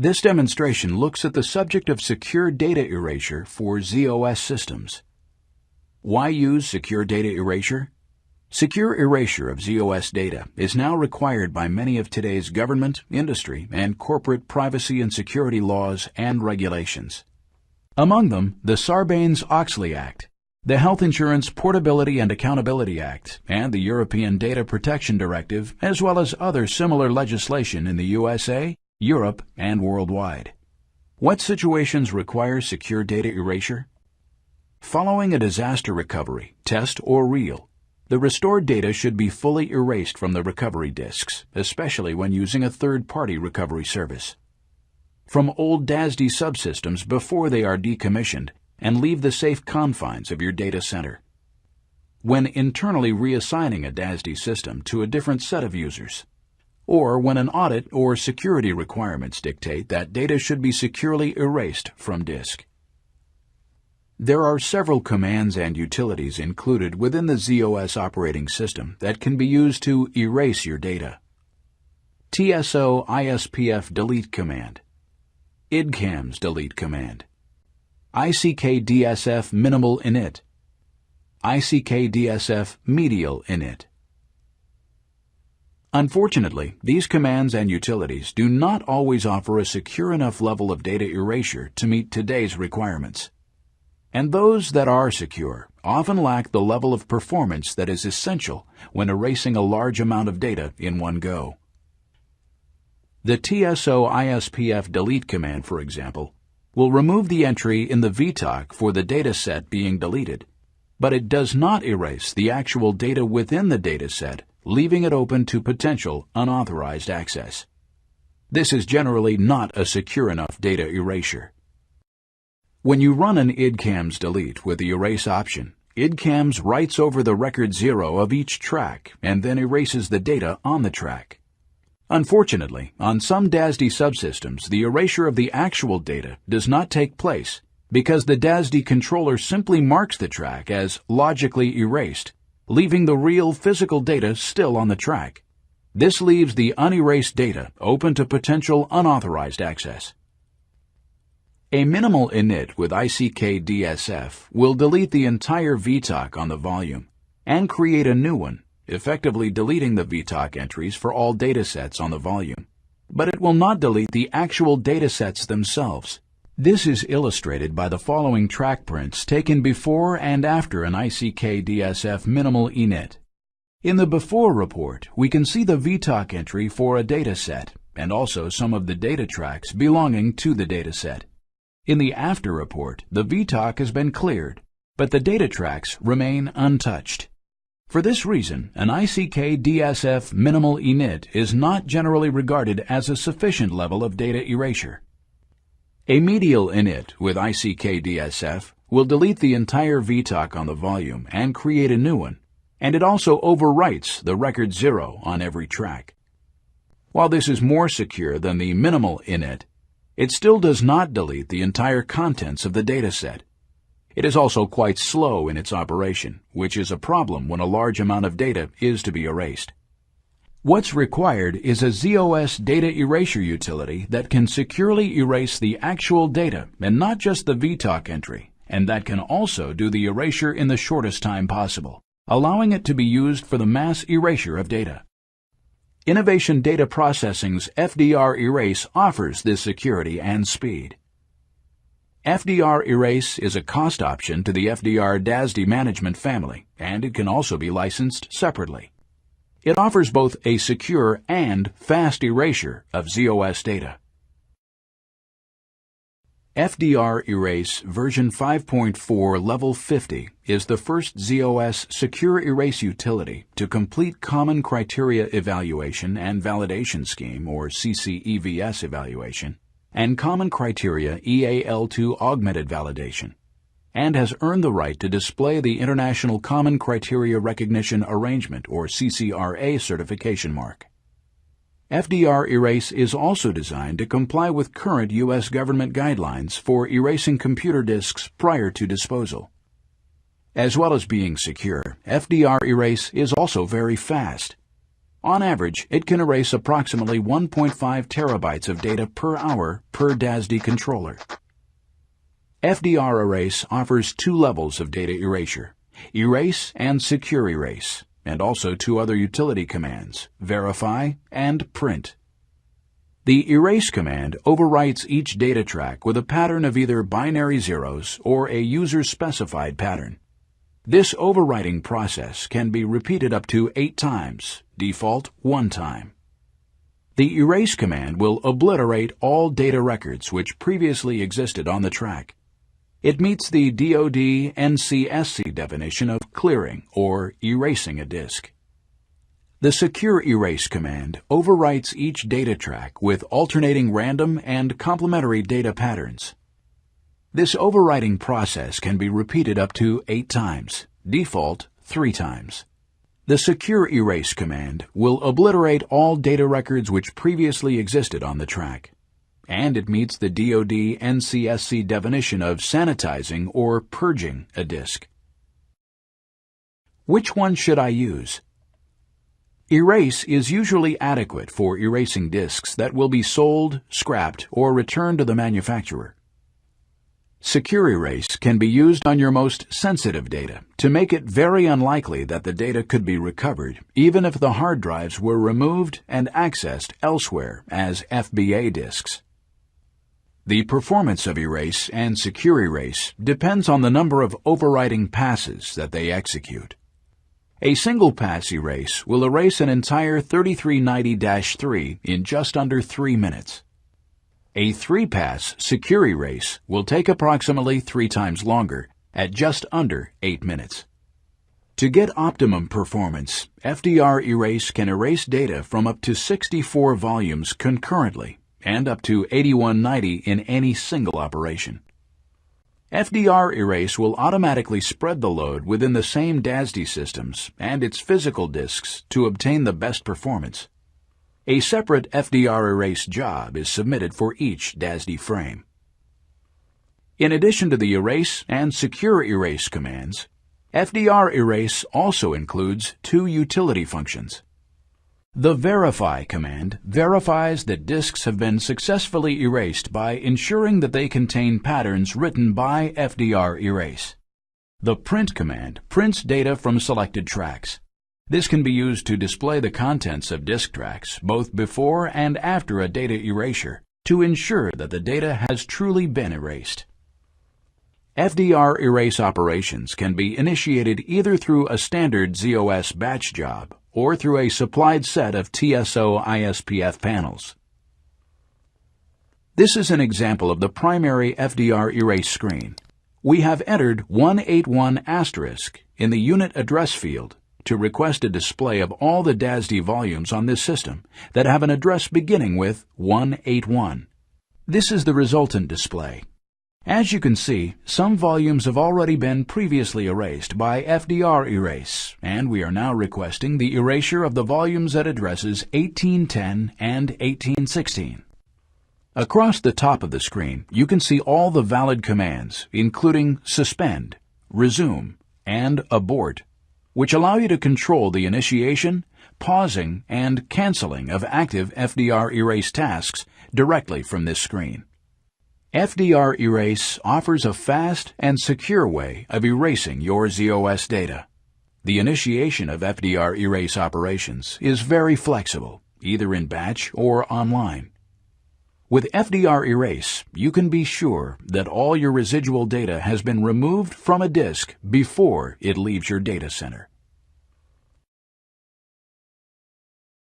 This demonstration looks at the subject of secure data erasure for ZOS systems. Why use secure data erasure? Secure erasure of ZOS data is now required by many of today's government, industry, and corporate privacy and security laws and regulations. Among them, the Sarbanes-Oxley Act, the Health Insurance Portability and Accountability Act, and the European Data Protection Directive, as well as other similar legislation in the USA, Europe, and worldwide. What situations require secure data erasure? Following a disaster recovery, test, or reel, the restored data should be fully erased from the recovery disks, especially when using a third-party recovery service. From old DASD subsystems before they are decommissioned, and leave the safe confines of your data center. When internally reassigning a DASD system to a different set of users, or when an audit or security requirements dictate that data should be securely erased from disk. There are several commands and utilities included within the ZOS operating system that can be used to erase your data. TSO ISPF delete command, IDCAMS delete command, ICKDSF minimal init, ICKDSF medial init. Unfortunately, these commands and utilities do not always offer a secure enough level of data erasure to meet today's requirements. And those that are secure often lack the level of performance that is essential when erasing a large amount of data in one go. The TSO ISPF delete command, for example, will remove the entry in the VTOC for the data set being deleted, but it does not erase the actual data within the data set, leaving it open to potential unauthorized access. This is generally not a secure enough data erasure. When you run an IDCAMS delete with the erase option, IDCAMS writes over the record 0 of each track and then erases the data on the track. Unfortunately, on some DASD subsystems, the erasure of the actual data does not take place because the DASD controller simply marks the track as logically erased, leaving the real physical data still on the track. This leaves the unerased data open to potential unauthorized access. A minimal init with ICKDSF will delete the entire VTOC on the volume and create a new one, effectively deleting the VTOC entries for all datasets on the volume, but it will not delete the actual datasets themselves. This is illustrated by the following track prints taken before and after an ICKDSF minimal init. In the before report, we can see the VTOC entry for a dataset and also some of the data tracks belonging to the dataset. In the after report, the VTOC has been cleared, but the data tracks remain untouched. For this reason, an ICKDSF minimal init is not generally regarded as a sufficient level of data erasure. A medial init with ICKDSF will delete the entire VTOC on the volume and create a new one, and it also overwrites the record 0 on every track. While this is more secure than the minimal init, it still does not delete the entire contents of the dataset. It is also quite slow in its operation, which is a problem when a large amount of data is to be erased. What's required is a ZOS data erasure utility that can securely erase the actual data and not just the VTOC entry, and that can also do the erasure in the shortest time possible, allowing it to be used for the mass erasure of data. Innovation Data Processing's FDRERASE offers this security and speed. FDRERASE is a cost option to the FDR DASD management family, and it can also be licensed separately. It offers both a secure and fast erasure of ZOS data. FDRERASE version 5.4 level 50 is the first ZOS secure erase utility to complete Common Criteria Evaluation and Validation Scheme, or CCEVS evaluation, and Common Criteria EAL2 Augmented Validation, and has earned the right to display the International Common Criteria Recognition Arrangement, or CCRA certification mark. FDRERASE is also designed to comply with current U.S. government guidelines for erasing computer disks prior to disposal. As well as being secure, FDRERASE is also very fast. On average, it can erase approximately 1.5 terabytes of data per hour per DASD controller. FDRERASE offers two levels of data erasure, Erase and SECUREERASE, and also two other utility commands, Verify and Print. The Erase command overwrites each data track with a pattern of either binary zeros or a user-specified pattern. This overwriting process can be repeated up to 8 times, default 1 time. The Erase command will obliterate all data records which previously existed on the track. It meets the DoD NCSC definition of clearing or erasing a disk. The SECUREERASE command overwrites each data track with alternating random and complementary data patterns. This overwriting process can be repeated up to 8 times, default 3 times. The SECUREERASE command will obliterate all data records which previously existed on the track, and it meets the DoD NCSC definition of sanitizing or purging a disk. Which one should I use? Erase is usually adequate for erasing disks that will be sold, scrapped, or returned to the manufacturer. SECUREERASE can be used on your most sensitive data to make it very unlikely that the data could be recovered, even if the hard drives were removed and accessed elsewhere as FBA disks. The performance of Erase and SECUREERASE depends on the number of overwriting passes that they execute. A single-pass erase will erase an entire 3390-3 in just under 3 minutes. A 3-pass SECUREERASE will take approximately 3 times longer, at just under 8 minutes. To get optimum performance, FDRERASE can erase data from up to 64 volumes concurrently and up to 8190 in any single operation. FDRERASE will automatically spread the load within the same DASD systems and its physical disks to obtain the best performance. A separate FDRERASE job is submitted for each DASD frame. In addition to the Erase and SECUREERASE commands, FDRERASE also includes 2 utility functions. The Verify command verifies that disks have been successfully erased by ensuring that they contain patterns written by FDRERASE. The Print command prints data from selected tracks. This can be used to display the contents of disk tracks both before and after a data erasure to ensure that the data has truly been erased. FDRERASE operations can be initiated either through a standard ZOS batch job or through a supplied set of TSO ISPF panels. This is an example of the primary FDRERASE screen. We have entered 181* in the unit address field to request a display of all the DASD volumes on this system that have an address beginning with 181. This is the resultant display. As you can see, some volumes have already been previously erased by FDRERASE, and we are now requesting the erasure of the volumes at addresses 1810 and 1816. Across the top of the screen, you can see all the valid commands, including suspend, resume, and abort, which allow you to control the initiation, pausing, and canceling of active FDRERASE tasks directly from this screen. FDRERASE offers a fast and secure way of erasing your ZOS data. The initiation of FDRERASE operations is very flexible, either in batch or online. With FDRERASE, you can be sure that all your residual data has been removed from a disk before it leaves your data center.